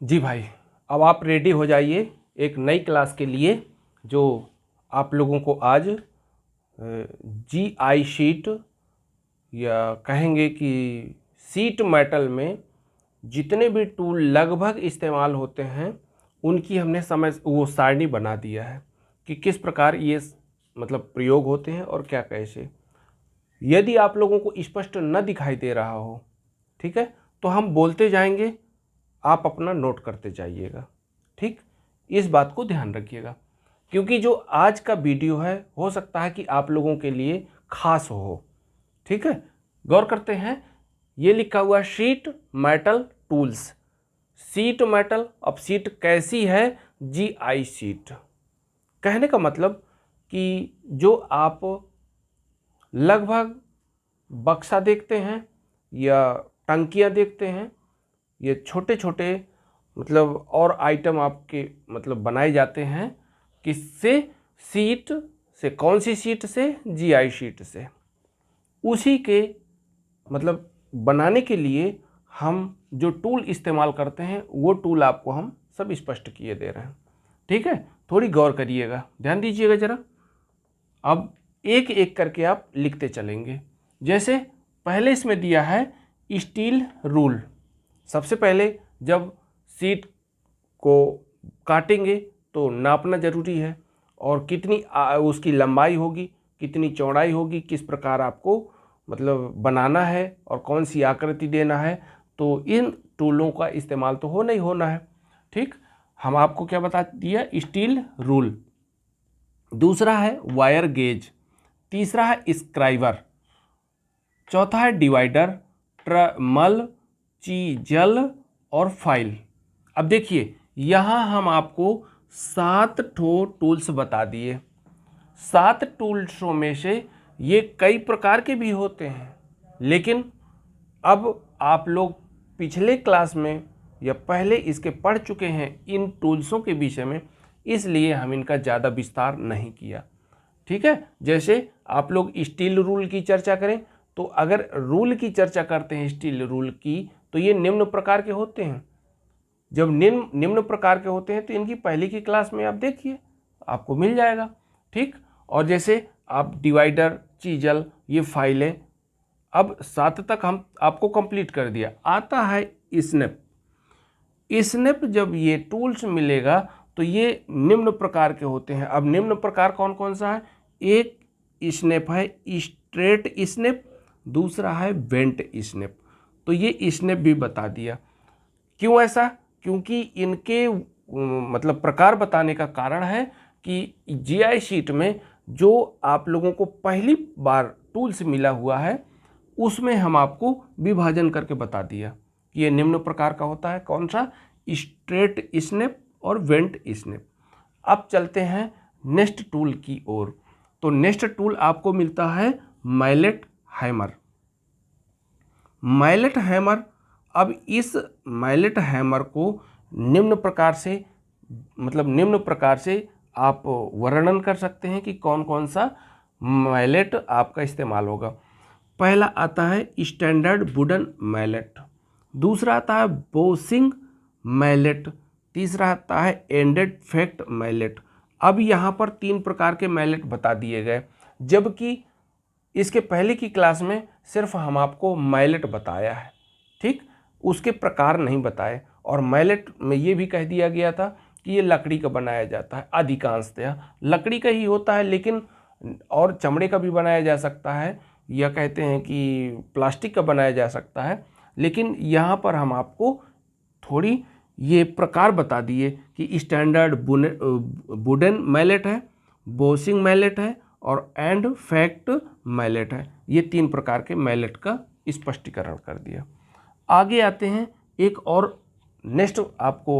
जी भाई, अब आप रेडी हो जाइए एक नई क्लास के लिए जो आप लोगों को आज जीआई शीट या कहेंगे कि सीट मेटल में जितने भी टूल लगभग इस्तेमाल होते हैं उनकी हमने समय वो सारणी बना दिया है कि किस प्रकार ये मतलब प्रयोग होते हैं और क्या कैसे। यदि आप लोगों को स्पष्ट न दिखाई दे रहा हो, ठीक है, तो हम बोलते जाएंगे, आप अपना नोट करते जाइएगा। ठीक, इस बात को ध्यान रखिएगा क्योंकि जो आज का वीडियो है हो सकता है कि आप लोगों के लिए खास हो। ठीक है, गौर करते हैं, ये लिखा हुआ sheet metal tools, sheet metal. अब शीट कैसी है? GI sheet. कहने का मतलब कि जो आप लगभग बक्सा देखते हैं या टंकियाँ देखते हैं, ये छोटे छोटे मतलब और आइटम आपके मतलब बनाए जाते हैं किससे? सीट से। कौन सी सीट से? जीआई शीट से। उसी के मतलब बनाने के लिए हम जो टूल इस्तेमाल करते हैं वो टूल आपको हम सब स्पष्ट किए दे रहे हैं। ठीक है, थोड़ी गौर करिएगा, ध्यान दीजिएगा ज़रा। अब एक एक करके आप लिखते चलेंगे। जैसे पहले इसमें दिया है स्टील रूल। सबसे पहले जब सीट को काटेंगे तो नापना ज़रूरी है और कितनी उसकी लंबाई होगी, कितनी चौड़ाई होगी, किस प्रकार आपको मतलब बनाना है और कौन सी आकृति देना है, तो इन टूलों का इस्तेमाल तो होना ही होना है। ठीक, हम आपको क्या बता दिया? Steel rule. दूसरा है वायर गेज। तीसरा है स्क्राइबर। चौथा है डिवाइडर, ट्रमल, चीजल और फाइल। अब देखिए, यहाँ हम आपको 7 ठो टूल्स बता दिए। 7 टूल्सों में से ये कई प्रकार के भी होते हैं, लेकिन अब आप लोग पिछले क्लास में या पहले इसके पढ़ चुके हैं इन टूल्सों के विषय में, इसलिए हम इनका ज़्यादा विस्तार नहीं किया। ठीक है, जैसे आप लोग स्टील रूल की चर्चा करें तो अगर रूल की चर्चा करते हैं स्टील रूल की, तो ये निम्न प्रकार के होते हैं। जब निम्न प्रकार के होते हैं तो इनकी पहले की क्लास में आप देखिए, आपको मिल जाएगा। ठीक, और जैसे आप डिवाइडर, चीजल, ये फाइलें, अब 7 तक हम आपको कंप्लीट कर दिया। आता है स्नैप। स्नैप जब ये टूल्स मिलेगा तो ये निम्न प्रकार के होते हैं। अब निम्न प्रकार कौन कौन सा है? एक स्नैप है स्ट्रेट स्नैप, दूसरा है बेंट स्नैप। तो ये स्नैप भी बता दिया। क्यों ऐसा? क्योंकि इनके मतलब प्रकार बताने का कारण है कि जीआई शीट में जो आप लोगों को पहली बार टूल्स मिला हुआ है उसमें हम आपको विभाजन करके बता दिया कि ये निम्न प्रकार का होता है। कौन सा? स्ट्रेट स्नैप और वेंट स्नैप। अब चलते हैं नेक्स्ट टूल की ओर। तो नेक्स्ट टूल आपको मिलता है मैलेट हैमर। Mallet hammer. अब इस मैलेट हैमर को निम्न प्रकार से मतलब निम्न प्रकार से आप वर्णन कर सकते हैं कि कौन कौन सा मैलेट आपका इस्तेमाल होगा। पहला आता है स्टैंडर्ड वुडन मैलेट, दूसरा आता है बोसिंग मैलेट, तीसरा आता है एंडेड फैक्ट मैलेट। अब यहाँ पर 3 प्रकार के मैलेट बता दिए गए, जबकि इसके पहले की क्लास में सिर्फ हम आपको मैलेट बताया है। ठीक, उसके प्रकार नहीं बताए। और मैलेट में ये भी कह दिया गया था कि ये लकड़ी का बनाया जाता है, अधिकांशतः लकड़ी का ही होता है, लेकिन और चमड़े का भी बनाया जा सकता है, या कहते हैं कि प्लास्टिक का बनाया जा सकता है। लेकिन यहाँ पर हम आपको थोड़ी ये प्रकार बता दिए कि स्टैंडर्ड वुडन मैलेट है, बोसिंग मैलेट है और एंड फैक्ट मैलेट है। ये 3 प्रकार के मैलेट का स्पष्टीकरण कर दिया। आगे आते हैं, एक और नेक्स्ट आपको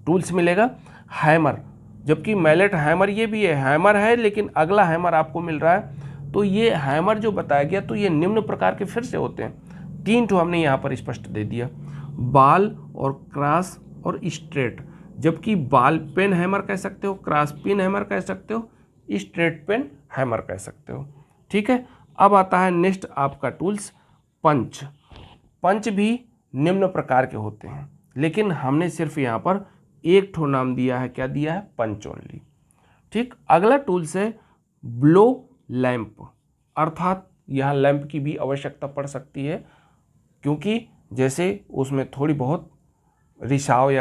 टूल्स मिलेगा हैमर। जबकि मैलेट हैमर ये भी है, हैमर है, लेकिन अगला हैमर आपको मिल रहा है। तो ये हैमर जो बताया गया तो ये निम्न प्रकार के फिर से होते हैं। 3 ठो हमने यहाँ पर स्पष्ट दे दिया, बाल और क्रॉस और स्ट्रेट। जबकि बाल पेन हैमर कह सकते हो, क्रॉस पिन हैमर कह सकते हो, स्ट्रेट पेन हैमर कह सकते हो। ठीक है, अब आता है नेक्स्ट आपका टूल्स पंच। पंच भी निम्न प्रकार के होते हैं। लेकिन हमने सिर्फ यहाँ पर एक ठो नाम दिया है, क्या दिया है, पंच ओनली। ठीक, अगला टूल्स है ब्लो लैंप, अर्थात यहाँ लैंप की भी आवश्यकता पड़ सकती है, क्योंकि जैसे उसमें थोड़ी बहुत रिसाव या